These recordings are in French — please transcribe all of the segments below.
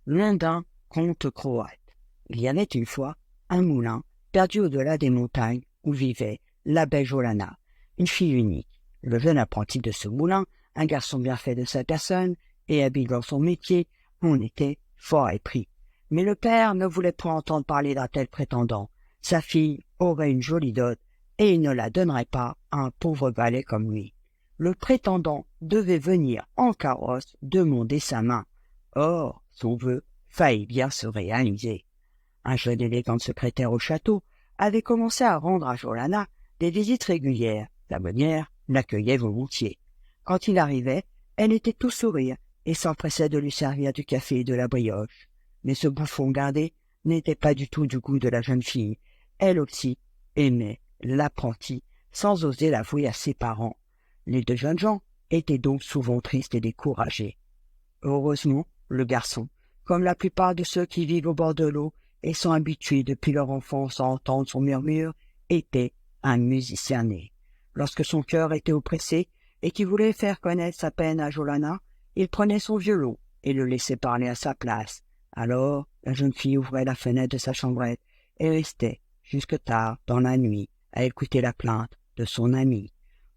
Londin, conte croate. Il y avait une fois un moulin perdu au-delà des montagnes où vivait la belle Jolana, une fille unique. Le jeune apprenti de ce moulin, un garçon bien fait de sa personne et habile dans son métier, en était fort épris. Mais le père ne voulait point entendre parler d'un tel prétendant. Sa fille aurait une jolie dot et il ne la donnerait pas à un pauvre valet comme lui. Le prétendant devait venir en carrosse demander sa main. Or, son vœu faillit bien se réaliser. Un jeune élégant secrétaire au château avait commencé à rendre à Jolana des visites régulières. La meunière l'accueillait volontiers. Quand il arrivait, elle était tout sourire et s'empressait de lui servir du café et de la brioche. Mais ce bouffon gardé n'était pas du tout du goût de la jeune fille. Elle aussi aimait l'apprenti sans oser l'avouer à ses parents. Les deux jeunes gens étaient donc souvent tristes et découragés. Heureusement, le garçon, comme la plupart de ceux qui vivent au bord de l'eau et sont habitués depuis leur enfance à entendre son murmure, était un musicien né. Lorsque son cœur était oppressé et qu'il voulait faire connaître sa peine à Jolana, il prenait son violon et le laissait parler à sa place. Alors, la jeune fille ouvrait la fenêtre de sa chambrette et restait jusque tard dans la nuit à écouter la plainte de son ami.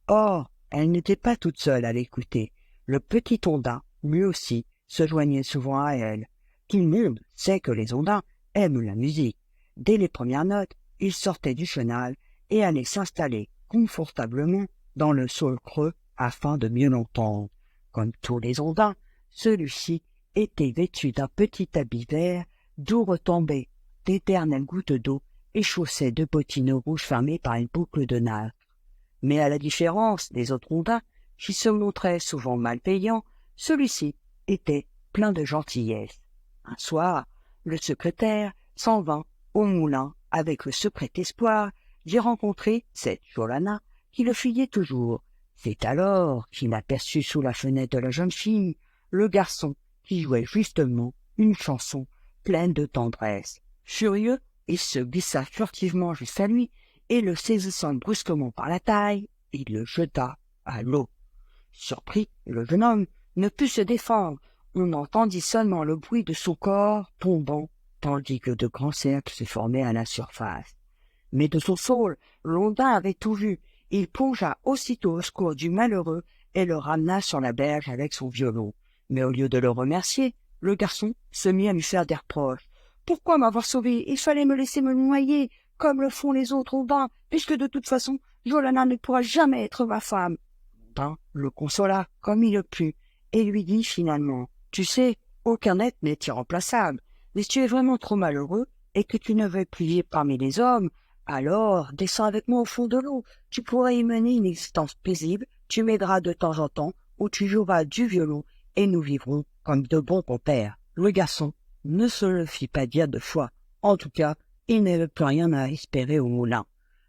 Or, elle n'était pas toute seule à l'écouter. Le petit Ondin, lui aussi, se joignait souvent à elle. Tout le monde sait que les Ondins aiment la musique. Dès les premières notes, ils sortaient du chenal et allaient s'installer confortablement dans le sol creux afin de mieux l'entendre. Comme tous les Ondins, celui-ci était vêtu d'un petit habit vert d'où retombaient d'éternelles gouttes d'eau et chaussait de bottines rouges fermées par une boucle de nacre. Mais à la différence des autres Ondins, qui se montraient souvent malpayants, celui-ci était plein de gentillesse. Un soir, le secrétaire s'en vint au moulin avec le secret espoir d'y rencontrer cette Jolana qui le fuyait toujours. C'est alors qu'il aperçut sous la fenêtre de la jeune fille le garçon qui jouait justement une chanson pleine de tendresse. Furieux, il se glissa furtivement jusqu'à lui et le saisissant brusquement par la taille, il le jeta à l'eau. Surpris, le jeune homme ne put se défendre. On entendit seulement le bruit de son corps tombant, tandis que de grands cercles se formaient à la surface. Mais de son saule, l'Ondin avait tout vu. Il plongea aussitôt au secours du malheureux et le ramena sur la berge avec son violon. Mais au lieu de le remercier, le garçon se mit à lui faire des reproches. « Pourquoi m'avoir sauvé? Il fallait me laisser me noyer, comme le font les autres Ondins, puisque de toute façon, Jolana ne pourra jamais être ma femme. » L'Ondin le consola comme il le put et lui dit finalement « Tu sais, aucun être n'est irremplaçable, mais si tu es vraiment trop malheureux et que tu ne veux plus vivre parmi les hommes, alors descends avec moi au fond de l'eau. Tu pourras y mener une existence paisible, tu m'aideras de temps en temps, où tu joueras du violon et nous vivrons comme de bons compères. » Le garçon ne se le fit pas dire deux fois. En tout cas, il n'avait plus rien à espérer au moulin.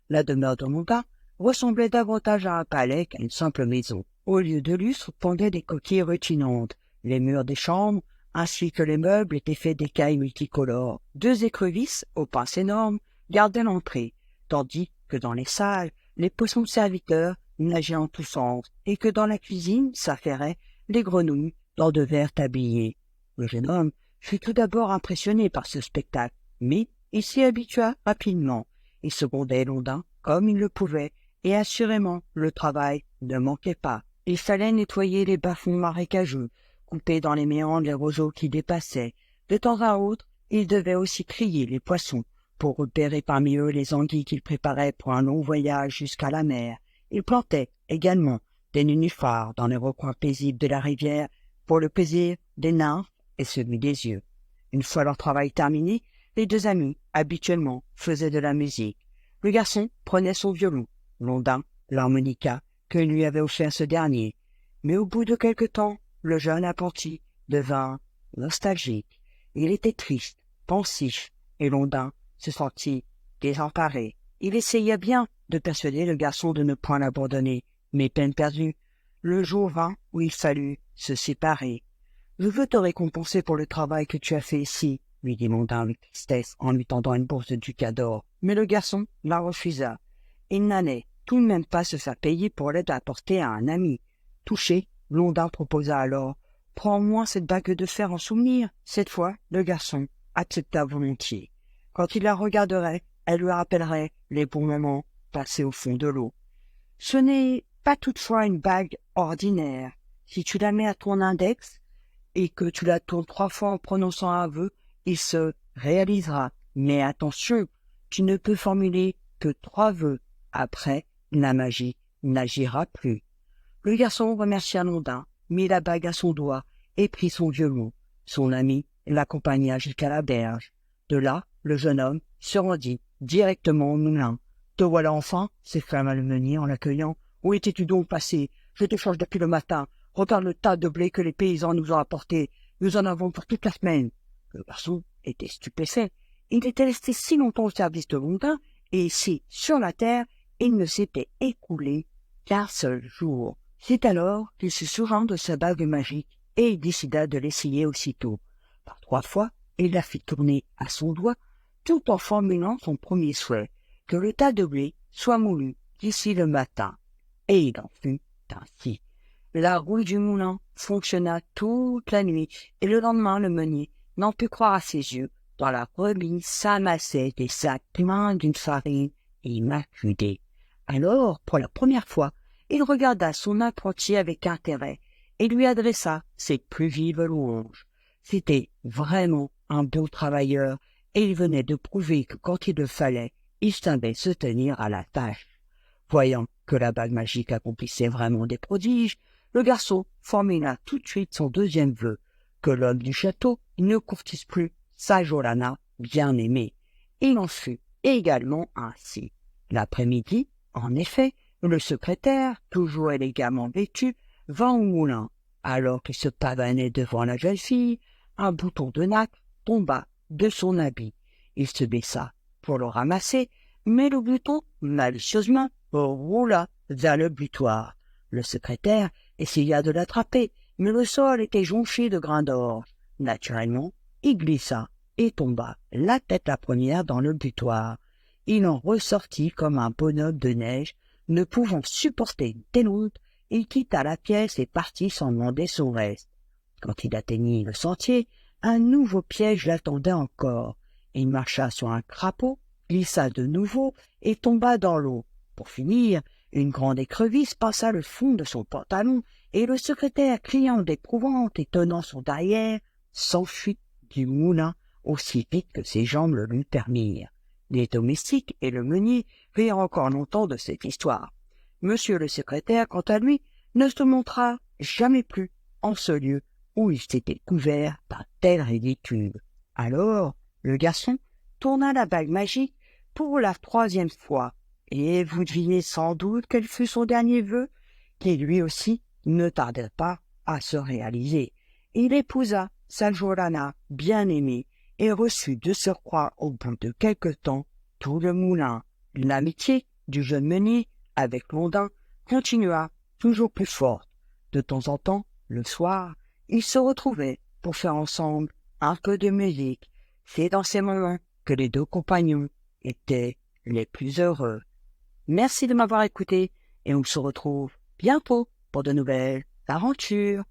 La demeure de Ondin ressemblait davantage à un palais qu'à une simple maison. Au lieu de lustres pendaient des coquilles rutinantes. Les murs des chambres, ainsi que les meubles, étaient faits d'écailles multicolores. Deux écrevisses, aux pinces énormes, gardaient l'entrée, tandis que dans les salles, les poissons serviteurs nageaient en tous sens, et que dans la cuisine s'affairaient les grenouilles dans de verts tabliers. Le jeune homme fut tout d'abord impressionné par ce spectacle, mais il s'y habitua rapidement. Il secondait l'Ondin comme il le pouvait, et assurément le travail ne manquait pas. Il fallait nettoyer les bas-fonds marécageux, couper dans les méandres les roseaux qui dépassaient. De temps à autre, il devait aussi trier les poissons, pour repérer parmi eux les anguilles qu'il préparait pour un long voyage jusqu'à la mer. Il plantait également des nénuphars dans les recoins paisibles de la rivière pour le plaisir des nymphes et celui des yeux. Une fois leur travail terminé, les deux amis, habituellement, faisaient de la musique. Le garçon prenait son violon, l'Ondin l'harmonica que lui avait offert ce dernier. Mais au bout de quelque temps, le jeune apprenti devint nostalgique. Il était triste, pensif, et l'Ondin se sentit désemparé. Il essaya bien de persuader le garçon de ne point l'abandonner, mais peine perdue. Le jour vint où il fallut se séparer. « Je veux te récompenser pour le travail que tu as fait ici, » lui dit l'Ondin avec tristesse en lui tendant une bourse de ducats d'or. Mais le garçon la refusa. Il n'allait tout de même pas se faire payer pour l'aide apportée à un ami. Touché, l'Ondin proposa alors Prends au moins cette bague de fer en souvenir. » Cette fois, le garçon accepta volontiers. Quand il la regarderait, elle lui rappellerait les bons moments passés au fond de l'eau. Ce n'est pas toutefois une bague ordinaire. Si tu la mets à ton index et que tu la tournes 3 fois en prononçant un vœu, il se réalisera. Mais attention, tu ne peux formuler que 3 vœux. Après, la magie n'agira plus. Le garçon remercia Blondin, mit la bague à son doigt et prit son violon. Son ami l'accompagna jusqu'à la berge. De là, le jeune homme se rendit directement au moulin. « Te voilà enfin » s'exclama le meunier en l'accueillant. « Où étais-tu donc passé? Je te cherche depuis le matin. Regarde le tas de blé que les paysans nous ont apporté. Nous en avons pour toute la semaine. » Le garçon était stupéfait. Il était resté si longtemps au service de Blondin, et ici, sur la terre, il ne s'était écoulé qu'un seul jour. C'est alors qu'il se souvint de sa bague magique, et il décida de l'essayer aussitôt. Par 3 fois, il la fit tourner à son doigt, tout en formulant son premier souhait, que le tas de blé soit moulu d'ici le matin. Et il en fut ainsi. La roue du moulin fonctionna toute la nuit, et le lendemain, le meunier n'en put croire à ses yeux. Dans la remise s'amassaient des sacs pleins d'une farine immaculée. Alors, pour la première fois, il regarda son apprenti avec intérêt et lui adressa ses plus vives louanges. C'était vraiment un beau travailleur, et il venait de prouver que quand il le fallait, il savait se tenir à la tâche. Voyant que la bague magique accomplissait vraiment des prodiges, le garçon formula tout de suite son deuxième vœu, que l'homme du château ne courtise plus sa Jolanna bien-aimée. Il en fut également ainsi. L'après-midi, en effet, le secrétaire, toujours élégamment vêtu, vint au moulin. Alors qu'il se pavanait devant la jeune fille, un bouton de nacre tomba de son habit. Il se baissa pour le ramasser, mais le bouton, malicieusement, roula vers le butoir. Le secrétaire essaya de l'attraper, mais le sol était jonché de grains d'orge. Naturellement, il glissa et tomba, la tête la première, dans le butoir. Il en ressortit comme un bonhomme de neige, ne pouvant supporter une telle honte. Il quitta la pièce et partit sans demander son reste. Quand il atteignit le sentier, un nouveau piège l'attendait encore. Il marcha sur un crapaud, glissa de nouveau et tomba dans l'eau. Pour finir, une grande écrevisse passa le fond de son pantalon, et le secrétaire, criant d'épouvante et tenant son derrière, s'enfuit du moulin aussi vite que ses jambes le lui permirent. Les domestiques et le meunier rirent encore longtemps de cette histoire. Monsieur le secrétaire, quant à lui, ne se montra jamais plus en ce lieu où il s'était couvert d'un tel ridicule. Alors, le garçon tourna la bague magique pour la 3e fois, et vous devinez sans doute quel fut son dernier vœu, qui lui aussi ne tarda pas à se réaliser. Il épousa sa Jolanna bien-aimée et reçut de surcroît au bout de quelque temps tout le moulin. L'amitié du jeune meunier avec Blondin continua toujours plus forte. De temps en temps, le soir, ils se retrouvaient pour faire ensemble un peu de musique. C'est dans ces moments que les 2 compagnons étaient les plus heureux. Merci de m'avoir écouté et on se retrouve bientôt pour de nouvelles aventures.